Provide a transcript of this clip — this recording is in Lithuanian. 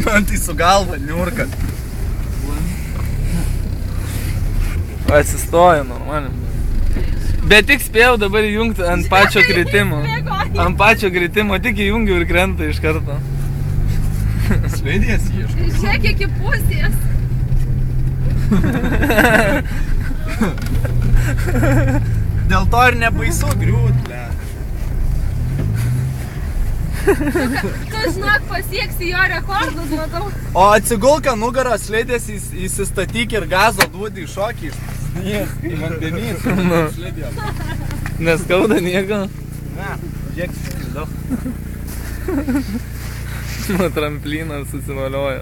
Man tai su galva, niurka. Atsistoju normaliai. Bet tik spėjau dabar įjungti ant pačio kritimo. Ant pačio kritimo tik įjungiu ir krenta iš karto. Slėdės ieško. Žiūrėk iki pusės. Dėl to ir nebaisu griūt, ble. Tu žinok pasieksi jo rekordus, matau. O atsigulka nugarą slėdės, įsistatyk ir gazo duodi į šokį. Į vandenys. Neskauda nieko. Ne, žiūrėk, daug. Nuo tramplino susivaliojo.